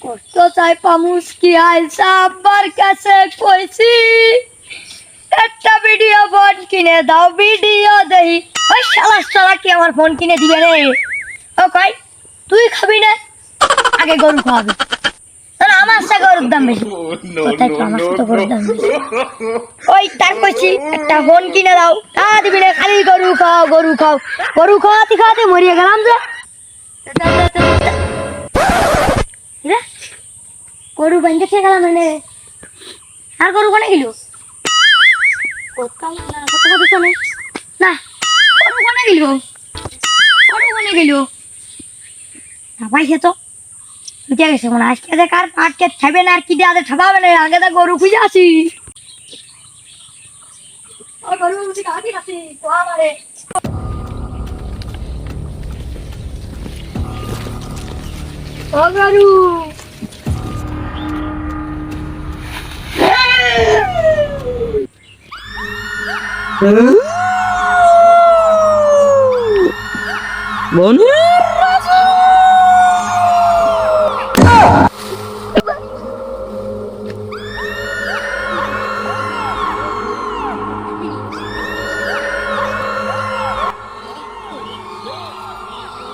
কষ্ট চাই পামুস কি আইসা আব্বার কাছে কইছি একটা ভিডিও ফোন কিনে দাও ভিডিও দেই। ওই শালা কি আমার ফোন কিনে দিবে রে? ও কই তুই খাবি না, আগে গরু খাওয়াবি। না আমার সাথে গরুর দাম বেশি, কোথায় তো আমার সাথে গরুর দাম বেশি। ওই তার কইছি একটা ফোন কিনে দাও, তা দিবি না, খালি গরু খাও গরু খাও। গরু খাওয়াতে খাওয়াতে মরিয়ে গেলাম যে। রে গরু বান্ধে খেয়ে গেলাম মানে, আর গরু কোনে গেল? না গরু কোনে গেল? গরু কোনে গেল? না পাইছে তো উঠে গেছে মনে। আজকে যে কার পাটকে খাবে না আর কি দিয়ে ঠাবাবে না, আগে তো গরু খুঁজে আসি। গরু বুঝি খাওয়াতে আসি তো আমারে। ও গরু বনু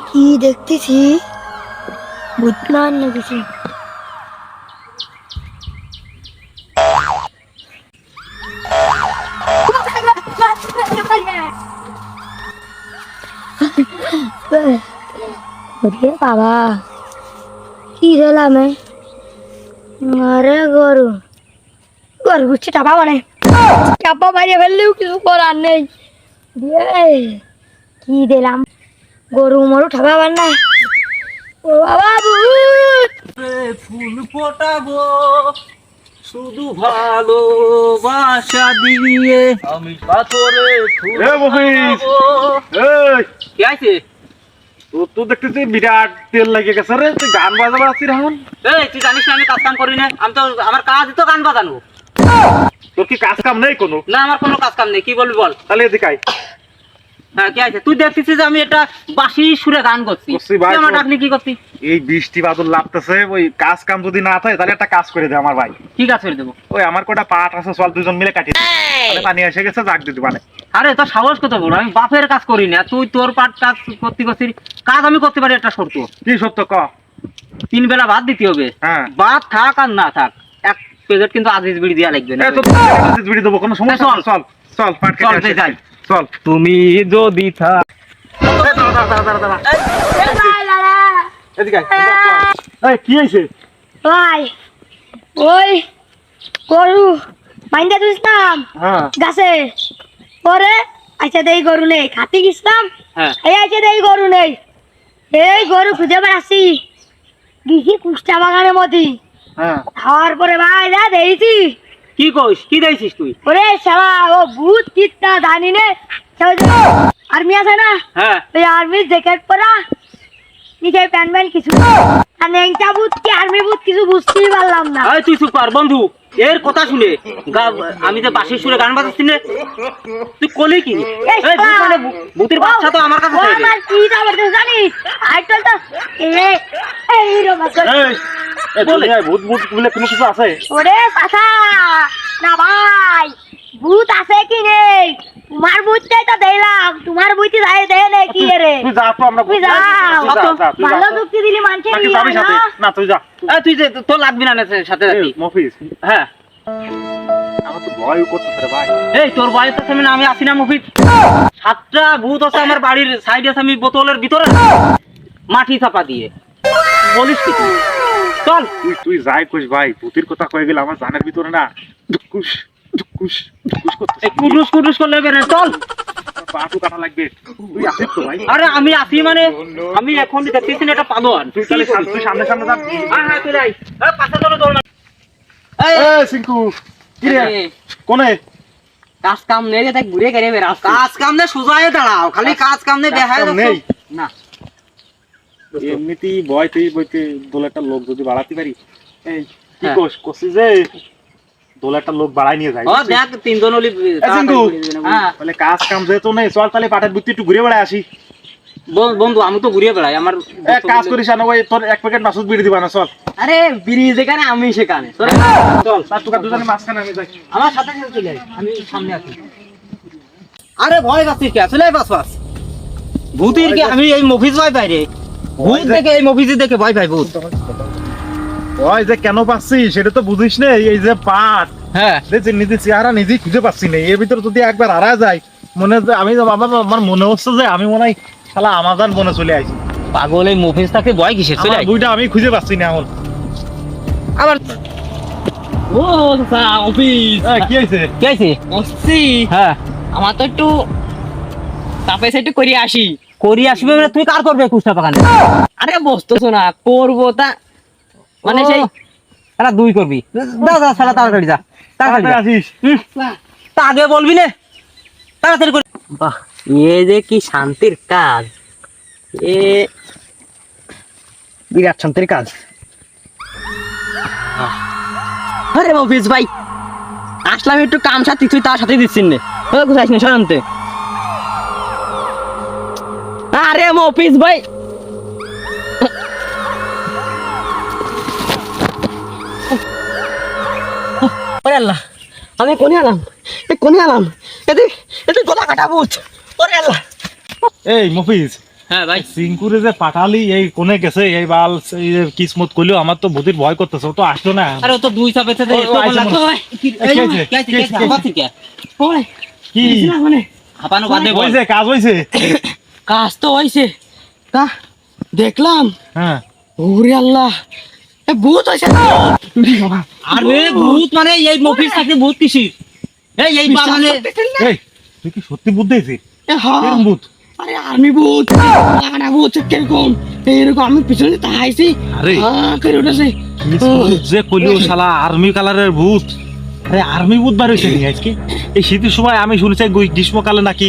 কি দেখতেছি? বুঝলাম না কিছু। বাবা কি দিলাম? আরে গরু গরু বুঝছি টাপা মানে চাপা মারিয়ে ফেললেও কিছু করার নেই। কি দিলাম? গরু মরু ঠাপাবার না। ও বাবা ফুল ফোটাবো শুধু ভালোবাসা দিয়ে, আমি পাথরে ফুল ফোটাবো। কি আছে? তো দেখতেছি বিরাট তেল লাগে গেছে রে, তুই গান বাজাবা আছিস এখন? এই তুই জানিস না আমি কাজ কাম করি না? আমি তো আমার কাজ তো গান বাজানো। তোর কি কাজ কাম নেই কোনো? না আমার কোনো কাজ কাম নেই, কি বলবি বল। তাহলে এদিকে আয়। হ্যাঁ কি আছে? তুই দেখতেছিস যে আমি এটা বাঁশি সুরে গান করছি, করছি ভাই, তুই আমার ডাকলি কি করছিস? এই বৃষ্টি বাদল লাগতেছে, ওই কাজ কাম যদি না থাকে তাহলে একটা কাজ করে দে আমার ভাই। কি কাজ করে দেবো? ওই আমার কটা পাট আছে, চল দুজন মিলে কাটি। তাহলে পানি এসে গেছে, জাগ দিতে পারে। আরে তোর সাহস কত বড়? আমি বাপের কাজ করি না, তুই তোর পাট কাজ করতে করছিস। কাজ আমি করতে পারি একটা শর্ত, কি সত্য ক? 3 বেলা ভাত দিতে হবে। হ্যাঁ ভাত থাক আর না থাক, এক প্লেট কিন্তু আজিজ বিড়ি দেওয়া লাগবে না। এই তো বিড়ি দেবো, কোনো সমস্যা চল। নেই, চল চল পাট চল, কেটে যাই। চল। তুমি যদি থাক এদিকে আয়। এই কি হয়েছে? ভাই ওই গরু বাইন্দা দিছিলাম হ্যাঁ গাছে, পরে আচ্ছা দেই গরু নেই, খাতি গেছিলাম হ্যাঁ এই আচ্ছা দেই গরু নেই। এই গরু খুঁজে বেড়াচ্ছি, গিয়ে কুষ্টা বাগানের মধ্যে হ্যাঁ খাওয়ার পরে ভাই যা দেখছি। কি কইস? কি দিয়েছিস তুই? ওরে শালা ও ভূত কিটটা জানি নে, আর্মি আছে না, হ্যাঁ ওই আর্মির জ্যাকেট পরা, নিচে প্যান্ট প্যান্ট কিছু, আর নেংটা ভূত কি আর্মি ভূত কিছু বুঝতেই পারলাম না। এই তুই চুপ কর বন্ধু, এর কথা শুনে আমি যে বাঁশির সুরে গান বাজাচ্ছি না, তুই কলি কি? এই ভূত মানে ভূতের বাচ্চা তো আমার কাছে ও চাইবে। আমার কি খবর তুই জানিস? আইটল তো এই রোমাঞ্চক। এই দুনিয়ায় ভূত ভূত বলে কোনো কিছু আছে? ওরে পাশা না ভাই, ভূত আছে কি নেই? তোমার ভূতটাই তো দেখলাম, তোমার ভূতি যাই দেয় না কি রে? তুই যা তো, আমরা তুই যা, তুই যা ভালো তো। যুক্তি দিলি মানুষের নাকি নিয়ে যাবি সাথে? না? না তুই যা। এই তুই যে তোর লাগবি না সাথে এই, রাখি। মফিজ হ্যাঁ আমার তো ভয় করতেছে রে ভাই। এই তোর বাড়িতে আছে না, আমি আসি না মুফিদ? 7টা ভূত আছে আমার বাড়ির সাইডে আছে, আমি বোতলের ভিতরে মাটি চাপা দিয়ে। বলিস কি তুই? চল। তুই তুই যাই কইস ভাই, ভূতের কথা কয়ে গেলে আমার জানের ভিতরে না দুকুশ দুকুশ দুকুশ করতেছে। এই কুটুস কুটুস করলে হবে না, চল। পাটু কাটা লাগবে। তুই আসিস তো ভাই? আরে আমি আসি মানে আমি এখন দেখতেছি না এটা পালোয়ান। তুই তাহলে তুই সামনে সামনে যা। হ্যাঁ হ্যাঁ তুই যাই। এই পাশে চলো দৌড় না। এই এই সিংকু কি রে কোনে? কাজ কাম নেই রে, তাই ঘুরে গেরে বেরাস। কাজ কাম নেই, সোজায় দাঁড়াও, খালি কাজ কাম নেই দেখায় কাজ কাম নেই? না। এমনিতেই ভয় তুই বইতে দোলাটা লোক যদি বাড়াতে পারি। এই কি হ্যাঁ। করছিস যে দোলাটা লোক বাড়াই নিয়ে যায়? ও দেখ 3 জন হলি সিংকু হ্যাঁ তাহলে কাজ কাম যেহেতু নেই, চল তাহলে পাটের বুদ্ধি একটু ঘুরে বেড়ায় আসি। বন্ধু আমি তো ঘুরিয়ে বেড়াই আমার এক কাজ করিস না ওই তোর এক প্যাকেট মাসুদ বিড়ি দিবা না চল আরে বিড়ি যেখানে আমি সেখানে চল তার টুকা দুজনে মাঝখানে আমি যাই আমার সাথে সাথে চলে আয়, আমি সামনে আছি আরে ভয় পাচ্ছিস কে চলে আয় পাস ভূতের কি আমি এই মুভিজ ভয় পাই রে ভূত দেখে এই মুভিজ দেখে ভয় পাই ভূত ওই যে কেন পাচ্ছিস সেটা তো বুঝিস না এই যে পাট হ্যাঁ দেখছি নিজে চেহারা নিজেই খুঁজে পাচ্ছি না এর ভিতরে যদি একবার হারা যায় মনে হচ্ছে আমি আমার মনে হচ্ছে যে আমি মনে হয় শালা আমাজন বনে চলে আইছি পাগল এই মুভিজ থাকে ভয় কিসের চলে আমার আয় বইটা আমি খুঁজে পাচ্ছি না এখন আবার ও দাদা অফিস কি হয়েছে কি আছে বসছি হ্যাঁ আমার তো একটু তাপে একটু করে আসি করি আসবে মানে তুই কার করবে কুস্তা বাগানে আরে বসতেছো না করবো তা মানে সেই এরা দুই করবি যা যা শালা তাড়াতাড়ি যা তাড়াতাড়ি যা। আসিস তা আগে বলবি না তাড়াতাড়ি করে বাহ এ যে কি শান্তির কাজ এ বিরাট শান্তির কাজ আরে অফিস ভাই আসলাম একটু কাম সাথে তুই তার সাথে দিচ্ছিস না কোথায় আসিস শান্তে আরে অফিস ভাই ওরে আল্লাহ আমি কোনে আলাম এতে এতে গলা কাটা বুঝ ওরে আল্লাহ এই মফিজ হ্যাঁ ভাই সিঙ্কুরে যে পাঠালি এই কোনে গেছে এই বাল এই যে কিসমত কইলো আমার তো ভূতির ভয় করতেছে ও তো আসলো না আরে ও তো দুই চাপে থেকে ও আইছে মনে হয়। ওই কি মানে হাঁপানো বাদে বল হইছে কাজ হইছে কাজ তো হয়েছে তা দেখলাম হ্যাঁ ওরে আল্লাহ এ ভূত হয়েছে আরে ভূত মানে এই মুভির সাথে ভূত কিসির এই বাগানে এই তুই কি সত্যি বুদ্ধ হয়েছে হ্যাঁ এরকম ভূত আরে আর্মি ভূত লাগানা ভূত কিরকম এইরকম আমি পিছনে তাকাইছি আরে। হ্যাঁ করে উঠেছে কিসমত যে কইলো শালা আর্মি কালারের ভূত আরে আর্মি ভূত বার হইছে নি আজকে এই শীতের সময় আমি শুনেছি গ্রীষ্মকালে নাকি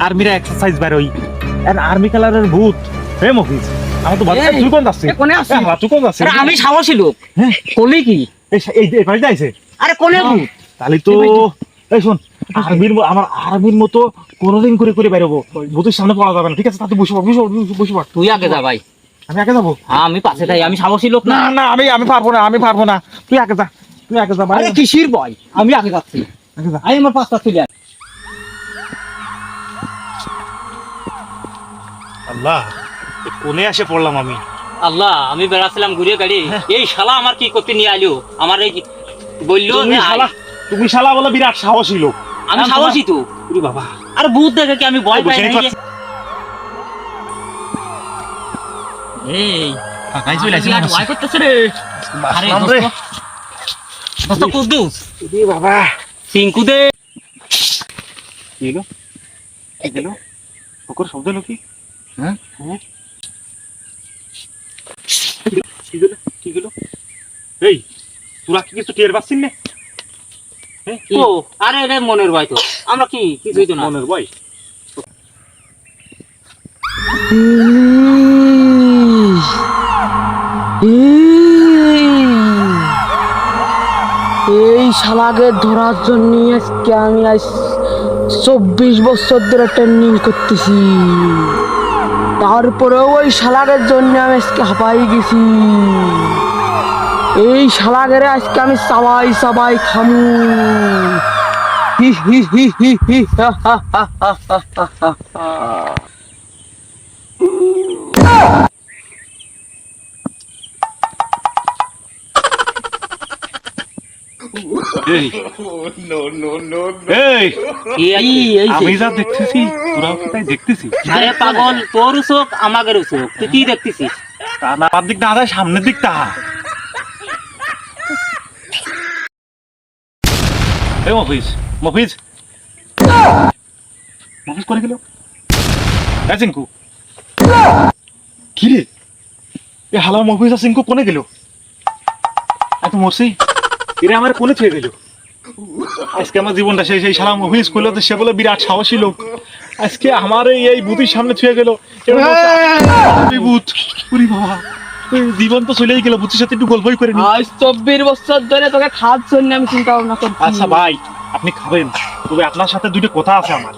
আর্মিরা এক্সারসাইজ বার হই আর আর্মি কালারের ভূত হে মফিজ আমার তো বাচ্চা এই, তুই কোন যাচ্ছে এ কোনে আছিস? তুই কোন যাচ্ছে আরে আমি সাহসী লোক হ্যাঁ কলি কি এই পাশে যাইছে আরে কোনে ভূত তাহলে তো এই শোন আমার আর্মির মতো কোনোদিন করে করে বেরোবো ভূতের সামনে পড়া যাবে না ঠিক আছে তাতে বসে পড় বসে পড় তুই আগে যা ভাই আমি আগে যাবো হ্যাঁ আমি পাশে তাই আমি সাহসী লোক না না না আমি পারবো না তুই আগে যা ভাই আরে কিসির ভয় আমি আগে যাচ্ছি আগে যা আমি আমার পাঁচটা চলে আয়। আল্লাহ কোনে এসে পড়লাম আমি আল্লাহ আমি বেড়াচ্ছিলাম ঘুরে গাড়ি এই শালা আমার কি করতে নিয়ে আইলো আমার এই বললো যে আয়। তুমি শালা বলে বিরাট সাহসী লোক আমি সাহসী তো ওরে বাবা আর ভূত দেখে কি আমি ভয় পাই বসে নাই থাক। এই কাকাই চলে আসছে মনে হচ্ছে। ভয় করতেছে রে আরে বাসলাম রে। দোস্ত কুদ্দুস ওরে বাবা সিংকু দে কি হলো ওকর শব্দ হলো কি হ্যাঁ কি হলো এই তোরা কি কিছু টের পাচ্ছিস না ও আরে রে মনের ভয় তো আমরা কি কিছুই তো না মনের ভয় এই শালাকে ধরার জন্য আজকে আমি আজ 24 বছর ধরে ট্রেনিং করতেছি তারপরেও ওই শালাকের জন্য আমি আজকে হাঁপাই গেছি এই শালাকের আজকে আমি সবাই খামু হি হি হি হি হি হা হা হা হা হা হা হা। এই আমি যা দেখতেছি তোরাও কি তাই দেখতেছিস আরে পাগল তোর চোখ আমাদের চোখ তুই কি দেখতেছিস তা না আমার দিক না যায় সামনের দিক তা এই মফিজ করে গেল চিঙ্কু কি রে এ হালা মফিজ আর চিঙ্কু কোনে গেল এত মরছি এরা আমার কোনে থুয়ে গেল আজকে আমার জীবনটা সেই শালা মফিজ করলো তো সে বলে বিরাট সাহসী লোক আজকে আমার এই বুতির সামনে থুয়ে গেল ভূত উরি বাবা জীবন তো চলেই গেল বুতির সাথে একটু গল্পই করে নি আজ 24 বছর ধরে তোকে খাওয়ার জন্য আমি চিন্তা ভাবনা করছি আচ্ছা ভাই আপনি খাবেন তবে আপনার সাথে দুটো কথা আছে আমার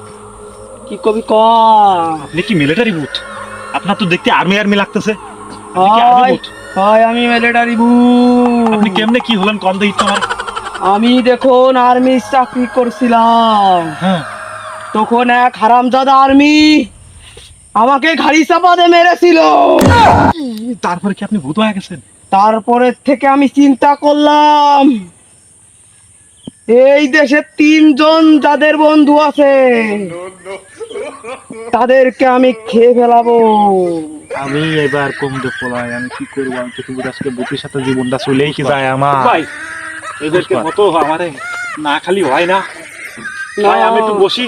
কি কবি ক আপনি কি মিলিটারি ভূত আপনার তো দেখতে আর্মি আর্মি লাগতেছে। আপনি কি army ভাই ভূত? ভাই আমি মিলিটারি ভূত। আপনি কেমনে কি হলেন কম দেখি তো আমার। আমি দেখুন আর্মি চাকরি করছিলাম, হ্যাঁ, তখন এক হারামজাদা আর্মি আমাকে ঘাড়ি চাপাতে মেরেছিল। তারপরে কি আপনি ভূত হয়ে গেছেন? তারপরে থেকে আমি চিন্তা করলাম এই দেশে 3 জন যাদের বন্ধু আছে তাদেরকে আমি খেয়ে ফেলাবো। আমি এবার কম পলাই, আমি কি করবো? আমি তো কিন্তু আজকে ভূতের সাথে জীবনটা চলেই কি যায় আমার। ভাই এদেরকে পুষ্পা। মতো আমারে না খালি হয় না ভাই, আমি একটু বসি।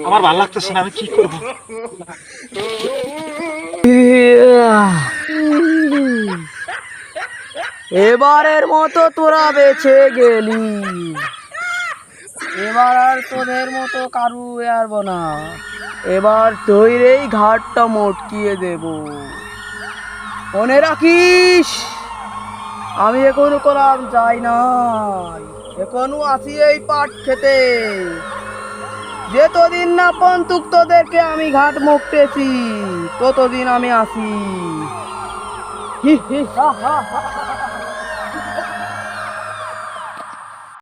আমার ভালো লাগতেছে না, আমি কি করবো? এবারের মতো তোরা বেঁচে গেলি, এবার আর তোদের মতো কারু আরবো না, এবার তৈরেই ঘাটটা মটকিয়ে দেব। মনে রাখিস আমি এখনো করার যাই নাই, এখনো আছি এই পাট খেতে। যতদিন না পন্তুক তোদেরকে আমি ঘাট মুক্তেছি ততদিন আমি আছি। হি হি হা হা হা।